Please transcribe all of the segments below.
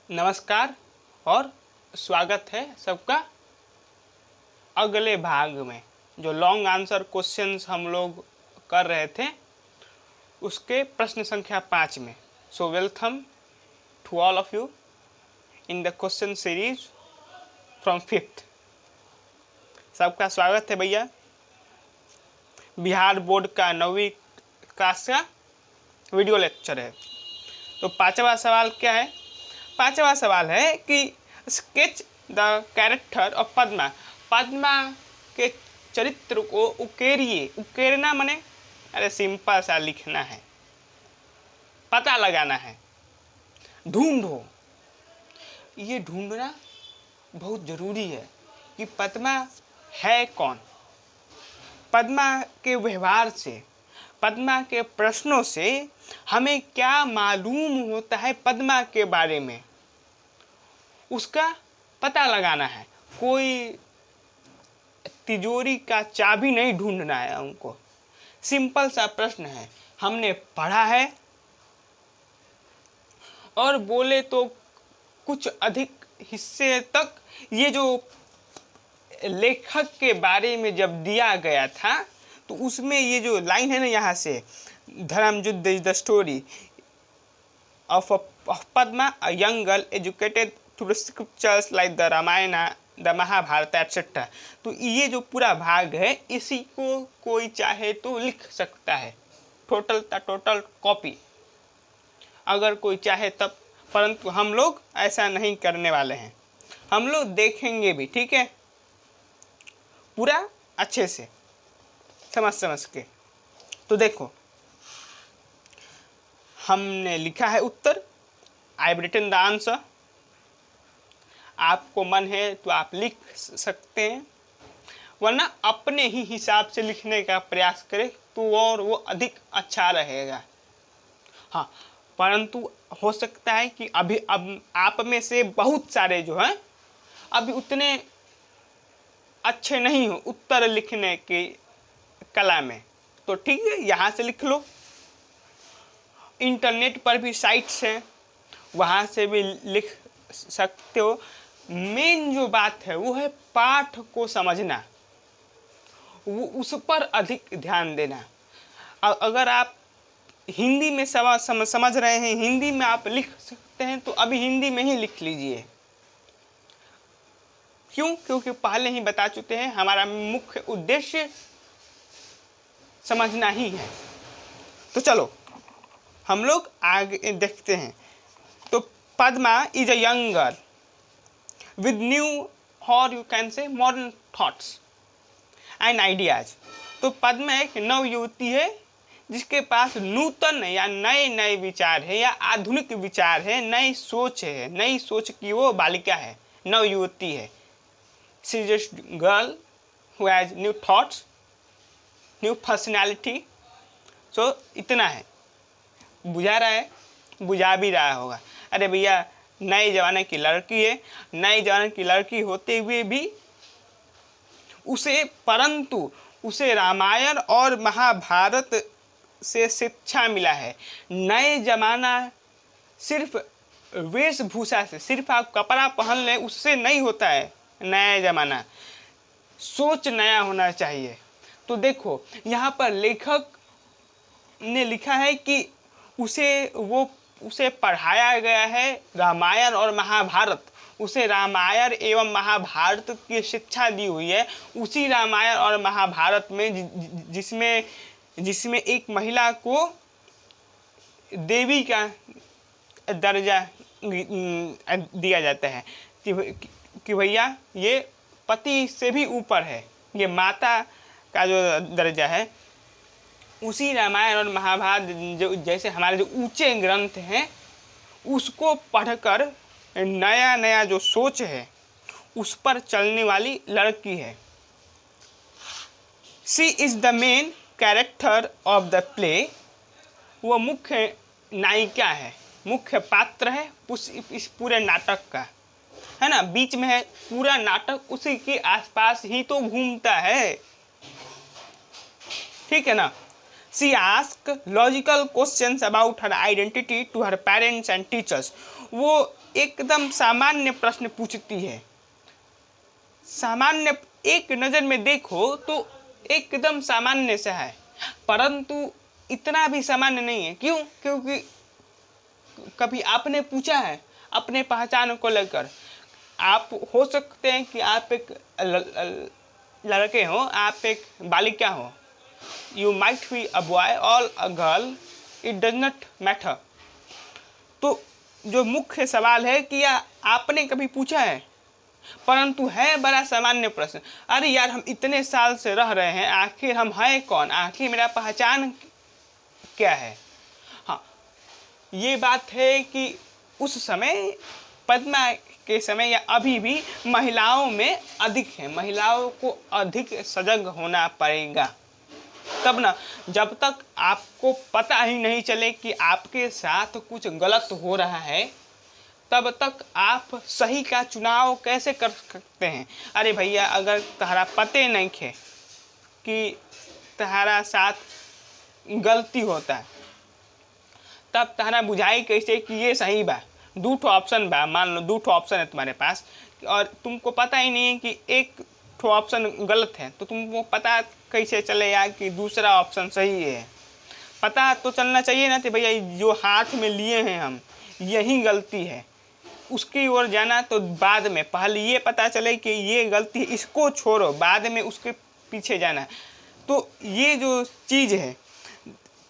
नमस्कार और स्वागत है सबका अगले भाग में। जो लॉन्ग आंसर क्वेश्चंस हम लोग कर रहे थे उसके प्रश्न संख्या 5 में। So welcome to all of you in the question series from 5th। सबका स्वागत है भैया। बिहार बोर्ड का 9वीं क्लास का वीडियो लेक्चर है। तो 5वां सवाल क्या है? 5वां सवाल है कि sketch the character of Padma. Padma के चरित्र को उकेरिए। उकेरना माने अरे सिंपल सा लिखना है, पता लगाना है, ढूंढो। ये ढूंढना बहुत जरूरी है कि पद्मा है कौन। पद्मा के व्यवहार से, पद्मा के प्रश्नों से हमें क्या मालूम होता है पद्मा के बारे में, उसका पता लगाना है। कोई तिजोरी का चाबी नहीं ढूंढना है हमको। सिंपल सा प्रश्न है, हमने पढ़ा है और बोले तो कुछ अधिक हिस्से तक ये जो लेखक के बारे में जब दिया गया था तो उसमें ये जो लाइन है ना, यहाँ से धर्मयुद्ध is the story of Padma, a young girl educated through scriptures like the Ramayana, the Mahabharata etcetera. तो ये जो पूरा भाग है इसी को कोई चाहे तो लिख सकता है, टोटल कॉपी, अगर कोई चाहे तब। परंतु हम लोग ऐसा नहीं करने वाले हैं, हम लोग देखेंगे भी, ठीक है, पूरा अच्छे से समझ के। तो देखो हमने लिखा है उत्तर, आई रिटन द आंसर। आपको मन है तो आप लिख सकते हैं, वरना अपने ही हिसाब से लिखने का प्रयास करें तो और वो अधिक अच्छा रहेगा। हाँ, परंतु हो सकता है कि अभी अब आप में से बहुत सारे जो हैं अभी उतने अच्छे नहीं हो उत्तर लिखने की कला में, तो ठीक है, यहाँ से लिख लो। इंटरनेट पर भी साइट्स हैं, वहाँ से भी लिख सकते हो। मेन जो बात है वो है पाठ को समझना, वो उस पर अधिक ध्यान देना। अगर आप हिंदी में समझ रहे हैं, हिंदी में आप लिख सकते हैं, तो अभी हिंदी में ही लिख लीजिए। क्यों? क्योंकि पहले ही बता चुके हैं हमारा मुख्य उद्देश्य समझना ही है। तो चलो हम लोग आगे देखते हैं। तो Padma is a young girl with new or you can say modern thoughts and ideas. तो पद्मा एक नव युवती है जिसके पास नूतन या नए विचार है या आधुनिक विचार है, नई सोच है, नई सोच की वो बालिका है, नव युवती है। She is just girl who has new thoughts, new personality. So इतना है, बुझा रहा है, बुझा भी रहा होगा। अरे भैया नए जमाने की लड़की है, नए जमाने की लड़की होते हुए भी परंतु उसे रामायण और महाभारत से शिक्षा मिला है। नए जमाना सिर्फ वेशभूषा से, सिर्फ आप कपड़ा पहन लें उससे नहीं होता है। नया जमाना, सोच नया होना चाहिए। तो देखो यहाँ पर लेखक ने लिखा है कि उसे पढ़ाया गया है रामायण और महाभारत, उसे रामायण एवं महाभारत की शिक्षा दी हुई है। उसी रामायण और महाभारत में जिसमें एक महिला को देवी का दर्जा दिया जाता है कि भैया ये पति से भी ऊपर है, ये माता का जो दर्जा है। उसी रामायण और महाभारत जो जैसे हमारे जो ऊंचे ग्रंथ हैं उसको पढ़कर नया जो सोच है उस पर चलने वाली लड़की है। She is the main character of the play. वो मुख्य नायिका है, मुख्य पात्र है इस पूरे नाटक का, है ना। बीच में है, पूरा नाटक उसी के आसपास ही तो घूमता है, ठीक है ना। She ask logical questions about her identity to her parents and teachers. वो एकदम सामान्य प्रश्न पूछती है, सामान्य, एक नज़र में देखो तो एकदम सामान्य सा है, परंतु इतना भी सामान्य नहीं है। क्यों? क्योंकि कभी आपने पूछा है अपने पहचान को लेकर? आप हो सकते हैं कि आप एक लड़के हो, आप एक बालिका हो, you might be a boy or a girl, it does not matter. तो जो मुख्य सवाल है कि आपने कभी पूछा है, परंतु है बड़ा सामान्य प्रश्न। अरे यार, हम इतने साल से रह रहे हैं, आखिर हम हैं कौन, आखिर मेरा पहचान क्या है। हाँ, ये बात है कि उस समय, पद्मा के समय या अभी भी महिलाओं में अधिक है, महिलाओं को अधिक सजग होना पड़ेगा, तब ना। जब तक आपको पता ही नहीं चले कि आपके साथ कुछ गलत हो रहा है, तब तक आप सही का चुनाव कैसे कर सकते हैं। अरे भैया, अगर तुम्हारा पते नहीं खे कि तुम्हारा साथ गलती होता है, तब तुम्हारा बुझाई कैसे कि ये सही बा। दो ठो ऑप्शन बा, मान लो दो ठो ऑप्शन है तुम्हारे पास, और तुमको पता ही नहीं है कि एक ठो ऑप्शन गलत है, तो तुमको पता कैसे चलेगा कि दूसरा ऑप्शन सही है। पता तो चलना चाहिए ना कि भैया जो हाथ में लिए हैं हम, यही गलती है, उसकी ओर जाना तो बाद में। पहले ये पता चले कि ये गलती, इसको छोड़ो, बाद में उसके पीछे जाना। तो ये जो चीज़ है,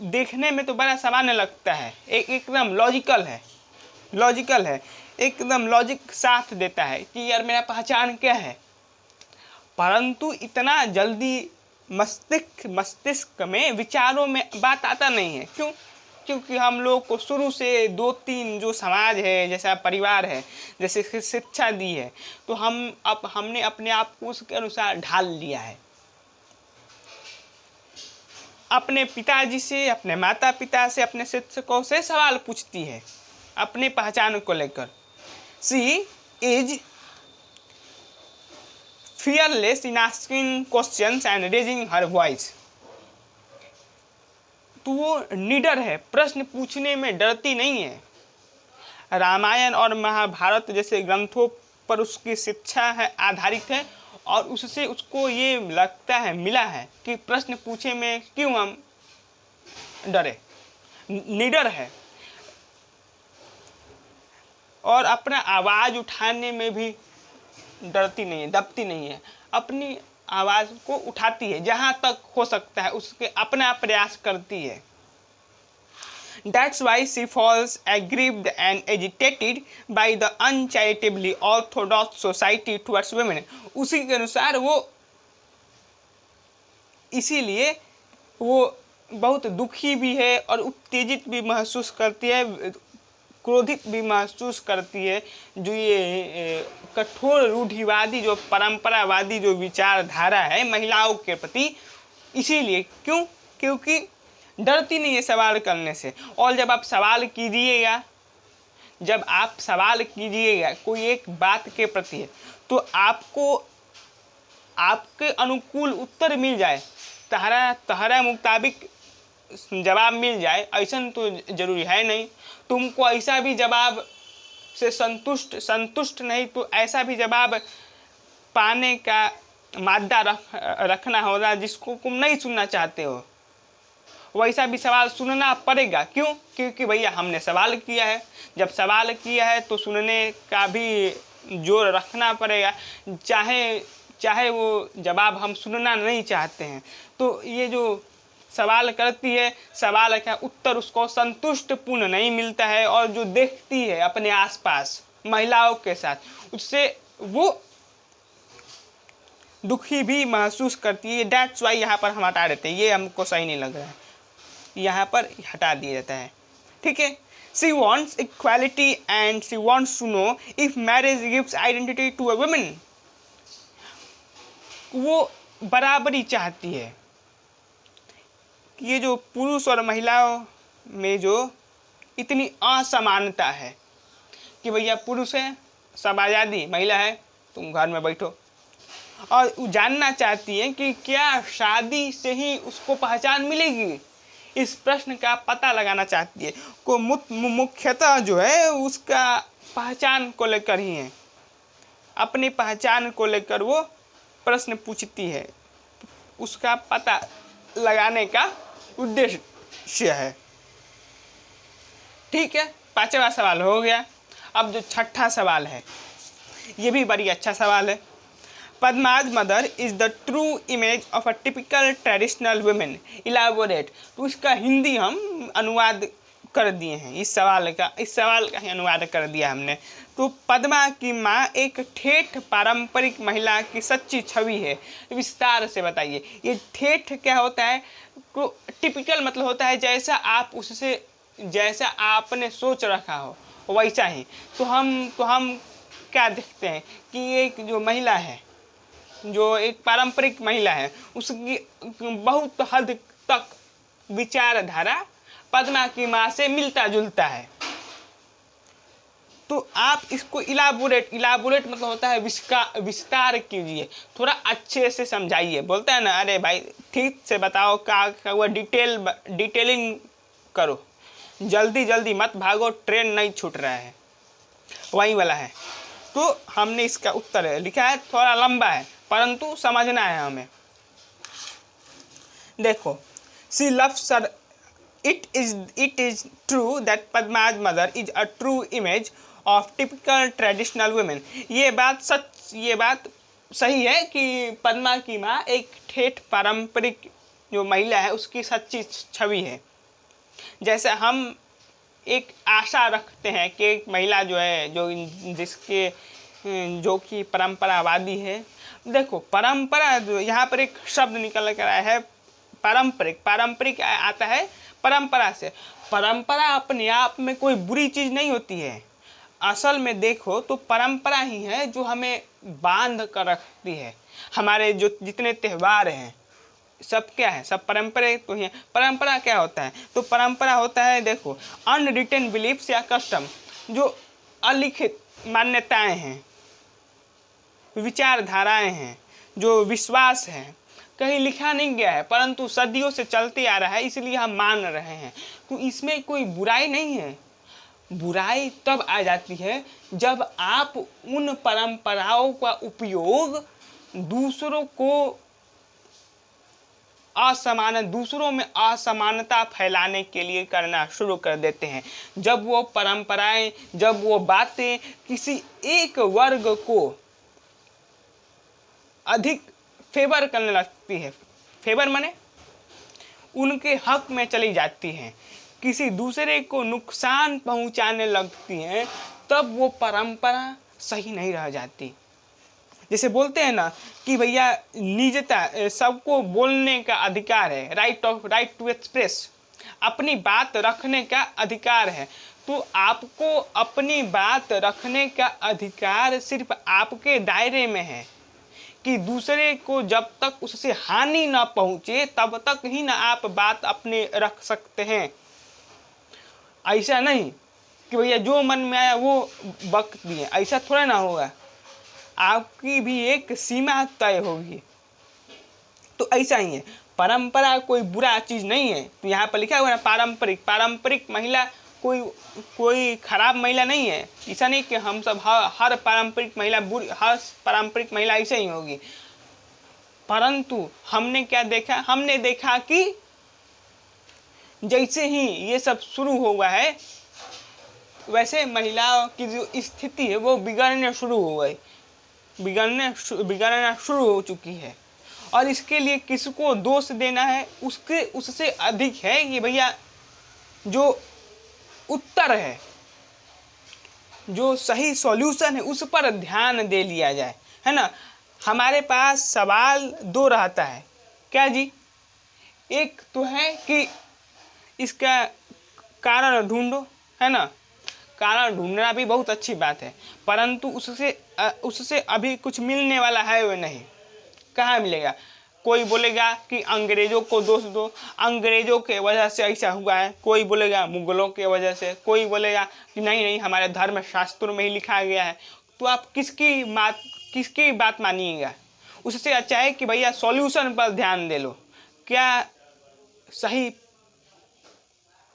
देखने में तो बड़ा सामान्य लगता है, एकदम लॉजिकल है, लॉजिकल है, एकदम लॉजिक साथ देता है कि यार मेरा पहचान क्या है, परंतु इतना जल्दी मस्तिष्क में, विचारों में बात आता नहीं है। क्यों? क्योंकि हम लोग को शुरू से दो तीन जो समाज है, जैसा परिवार है, जैसे शिक्षा दी है, तो हमने अपने आप को उसके अनुसार ढाल लिया है। अपने पिताजी से, अपने माता पिता से, अपने शिक्षकों से सवाल पूछती है अपने पहचान को लेकर। She is fearless in asking questions and raising her voice। तो वो निडर है, प्रश्न पूछने में डरती नहीं है। रामायण और महाभारत जैसे ग्रंथों पर उसकी शिक्षा है आधारित है, और उससे उसको ये लगता है, मिला है कि प्रश्न पूछे में क्यों हम डरे। निडर है, और अपना आवाज़ उठाने में भी डरती नहीं है, दबती नहीं है, अपनी आवाज़ को उठाती है, जहाँ तक हो सकता है उसके अपना प्रयास करती है। That's why she falls aggrieved and agitated by the uncharitably orthodox society towards women। उसी के अनुसार वो, इसीलिए वो बहुत दुखी भी है और उत्तेजित भी महसूस करती है, क्रोधित भी महसूस करती है। जो ये कठोर रूढ़िवादी, जो परंपरावादी जो विचारधारा है महिलाओं के प्रति, इसीलिए। क्यों? क्योंकि डरती नहीं है सवाल करने से। और जब आप सवाल कीजिएगा, जब आप सवाल कीजिएगा कोई एक बात के प्रति, तो आपको आपके अनुकूल उत्तर मिल जाए, तहरा मुताबिक जवाब मिल जाए, ऐसा तो जरूरी है नहीं। तुमको ऐसा भी जवाब से संतुष्ट नहीं, तो ऐसा भी जवाब पाने का मादा रखना होगा जिसको तुम नहीं सुनना चाहते हो, वैसा भी सवाल सुनना पड़ेगा। क्यों? क्योंकि भैया हमने सवाल किया है, जब सवाल किया है तो सुनने का भी जोर रखना पड़ेगा, चाहे वो जवाब हम सुनना नहीं चाहते हैं। तो ये जो सवाल करती है, सवाल का उत्तर उसको संतुष्टपूर्ण नहीं मिलता है, और जो देखती है अपने आसपास महिलाओं के साथ, उससे वो दुखी भी महसूस करती है। डैट्स वाई यहाँ पर हम हटा देते हैं, ये हमको सही नहीं लग रहा है, यहाँ पर हटा दिया जाता है। ठीक है। She wants equality and she wants to know if marriage gives identity to a women. वो बराबरी चाहती है। ये जो पुरुष और महिलाओं में जो इतनी असमानता है कि भैया पुरुष है सब आज़ादी, महिला है तुम घर में बैठो, और वो जानना चाहती है कि क्या शादी से ही उसको पहचान मिलेगी, इस प्रश्न का पता लगाना चाहती है। को मुख्यतः जो है उसका पहचान को लेकर ही है, अपनी पहचान को लेकर वो प्रश्न पूछती है, उसका पता लगाने का उद्देश्य है। ठीक है, पांचवा सवाल हो गया। अब जो छठा सवाल है ये भी बड़ी अच्छा सवाल है। Padma's mother is the true image of a typical traditional women, elaborate. तो इसका हिंदी हम अनुवाद कर दिए हैं, इस सवाल का ही अनुवाद कर दिया हमने। तो पद्मा की माँ एक ठेठ पारंपरिक महिला की सच्ची छवि है, विस्तार से बताइए। ये ठेठ क्या होता है? तो टिपिकल मतलब होता है जैसा आपने सोच रखा हो वैसा ही। तो हम क्या देखते हैं कि एक जो महिला है, जो एक पारंपरिक महिला है, उसकी बहुत हद तक विचारधारा पद्मा की माँ से मिलता जुलता है। तो आप इसको इलाबोरेट मतलब होता है विस्तार कीजिए, थोड़ा अच्छे से समझाइए। बोलता है ना, अरे भाई ठीक से बताओ क्या हुआ, डिटेलिंग करो, जल्दी मत भागो, ट्रेन नहीं छूट रहा है, वही वाला है। तो हमने इसका उत्तर लिखा है, थोड़ा लंबा है परंतु समझना है हमें। देखो, she loves her, it is true that Padma's mother is a true image of typical traditional women। ये बात सही है कि पद्मा की माँ एक ठेठ पारंपरिक जो महिला है उसकी सच्ची छवि है। जैसे हम एक आशा रखते हैं कि एक महिला जो है जो कि परंपरावादी है। देखो, परंपरा जो यहाँ पर एक शब्द निकल कर आया है, पारंपरिक आता है परंपरा से। परंपरा अपने आप में कोई बुरी चीज़ नहीं होती है। असल में देखो तो परंपरा ही है जो हमें बांध कर रखती है। हमारे जो जितने त्यौहार हैं सब क्या है, सब परंपरा तो ही है। परंपरा क्या होता है? तो परंपरा होता है, देखो, अनरिटन बिलीफ्स या कस्टम, जो अलिखित मान्यताएं हैं, विचारधाराएं हैं, जो विश्वास हैं, कहीं लिखा नहीं गया है परंतु सदियों से चलते आ रहा है, इसलिए हम मान रहे हैं। तो इसमें कोई बुराई नहीं है। बुराई तब आ जाती है जब आप उन परंपराओं का उपयोग दूसरों में असमानता फैलाने के लिए करना शुरू कर देते हैं। जब वो परंपराएं, जब वो बातें किसी एक वर्ग को अधिक फेवर करने लगती है, फेवर माने उनके हक में चली जाती हैं, किसी दूसरे को नुकसान पहुंचाने लगती हैं, तब वो परंपरा सही नहीं रह जाती। जैसे बोलते हैं ना कि भैया निजता, सबको बोलने का अधिकार है, राइट टू एक्सप्रेस, अपनी बात रखने का अधिकार है। तो आपको अपनी बात रखने का अधिकार सिर्फ आपके दायरे में है कि दूसरे को जब तक उससे हानि ना पहुंचे तब तक ही ना आप बात अपने रख सकते हैं। ऐसा नहीं कि भैया जो मन में आया वो बक दिए, ऐसा थोड़ा ना होगा। आपकी भी एक सीमा तय होगी। तो ऐसा ही है, परंपरा कोई बुरा चीज़ नहीं है। तो यहाँ पर लिखा हुआ है पारंपरिक महिला कोई खराब महिला नहीं है। ऐसा नहीं कि हम सब हर पारंपरिक महिला ऐसे ही होगी। परंतु हमने क्या देखा? हमने देखा कि जैसे ही ये सब शुरू हुआ है वैसे महिलाओं की जो स्थिति है वो बिगड़ना शुरू हो चुकी है। और इसके लिए किसको दोष देना है? उससे अधिक है कि भैया जो उत्तर है, जो सही सॉल्यूशन है, उस पर ध्यान दे लिया जाए, है ना। हमारे पास सवाल दो रहता है, क्या जी? एक तो है कि इसका कारण ढूंढो, है ना। कारण ढूंढना भी बहुत अच्छी बात है, परंतु उससे अभी कुछ मिलने वाला है वो नहीं। कहाँ मिलेगा? कोई बोलेगा कि अंग्रेजों को दोष दो, अंग्रेजों के वजह से ऐसा हुआ है। कोई बोलेगा मुगलों के वजह से, कोई बोलेगा कि नहीं हमारे धर्म शास्त्रों में ही लिखा गया है। तो आप किसकी बात मानिएगा? उससे अच्छा है कि भैया सॉल्यूशन पर ध्यान दे लो। क्या सही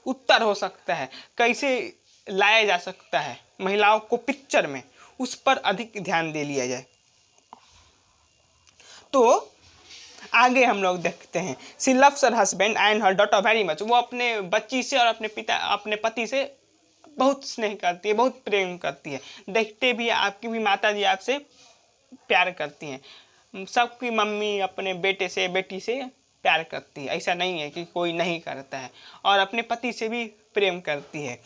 उत्तर हो सकता है, कैसे लाया जा सकता है महिलाओं को पिक्चर में, उस पर अधिक ध्यान दे लिया जाए। तो आगे हम लोग देखते हैं, she loves her husband and her daughter very much. वो अपने बच्ची से और अपने पति से बहुत स्नेह करती है, बहुत प्रेम करती है। देखते भी आपकी भी माता जी आपसे प्यार करती हैं। सबकी मम्मी अपने बेटे से बेटी से प्यार करती है, ऐसा नहीं है कि कोई नहीं करता है। और अपने पति से भी प्रेम करती है।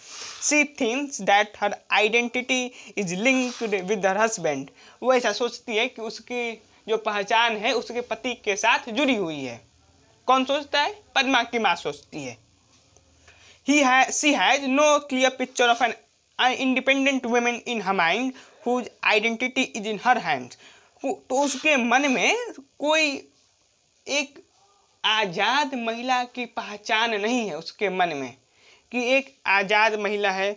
She thinks that her identity is linked with her husband. वो ऐसा सोचती है कि उसकी जो पहचान है उसके पति के साथ जुड़ी हुई है। कौन सोचता है? पद्मा की माँ सोचती है। She has no clear picture of an independent woman in her mind whose identity is in her hands. तो उसके मन में कोई एक आज़ाद महिला की पहचान नहीं है, उसके मन में कि एक आज़ाद महिला है,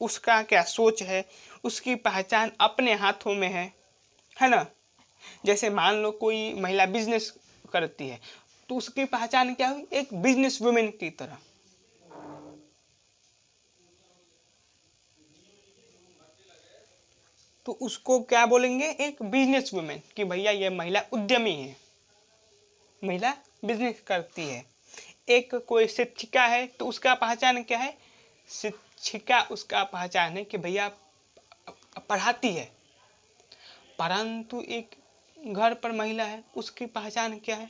उसका क्या सोच है, उसकी पहचान अपने हाथों में है ना। जैसे मान लो कोई महिला बिजनेस करती है तो उसकी पहचान क्या हुई? एक बिजनेस वुमेन की तरह। तो उसको क्या बोलेंगे? एक बिजनेस वुमेन, कि भैया ये महिला उद्यमी है, महिला बिजनेस करती है। एक कोई शिक्षिका है तो उसका पहचान क्या है? शिक्षिका उसका पहचान है कि भैया पढ़ाती है। परंतु एक घर पर महिला है, उसकी पहचान क्या है?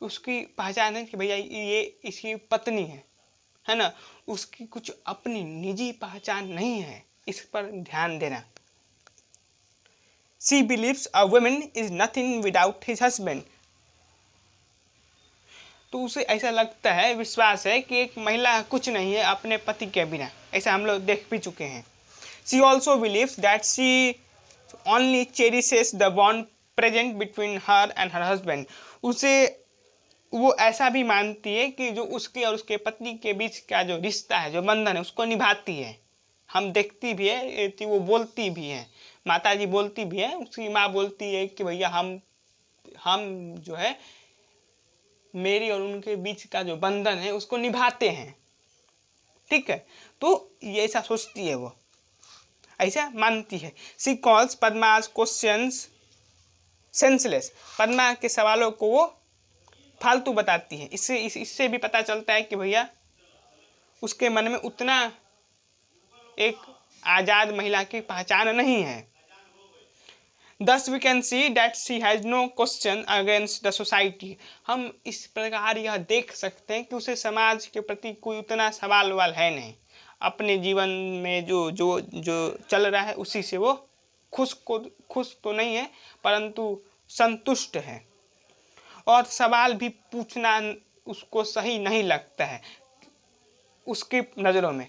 उसकी पहचान है कि भैया ये इसकी पत्नी है ना। उसकी कुछ अपनी निजी पहचान नहीं है, इस पर ध्यान देना। She believes a woman is nothing without his husband. तो उसे ऐसा लगता है, विश्वास है कि एक महिला कुछ नहीं है अपने पति के बिना। ऐसा हम लोग देख भी चुके हैं। She also believes that she only cherishes the bond present between her and her husband. उसे वो ऐसा भी मानती है कि जो उसके और उसके पति के बीच का जो रिश्ता है, जो बंधन है, उसको निभाती है। हम देखती भी है, वो बोलती भी है, माता जी बोलती भी है, उसकी माँ बोलती है कि भैया हम जो है मेरी और उनके बीच का जो बंधन है उसको निभाते हैं। ठीक है, तो ये ऐसा सोचती है, वो ऐसा मानती है। She calls Padma's questions senseless. Padma के सवालों को वो फालतू बताती है। इससे भी पता चलता है कि भैया उसके मन में उतना एक आज़ाद महिला की पहचान नहीं है। Thus we can see that she has no question against the society. हम इस प्रकार यह देख सकते हैं कि उसे समाज के प्रति कोई उतना सवाल वाल है नहीं। अपने जीवन में जो जो जो चल रहा है उसी से वो खुश तो नहीं है, परंतु संतुष्ट है। और सवाल भी पूछना उसको सही नहीं लगता है उसकी नज़रों में।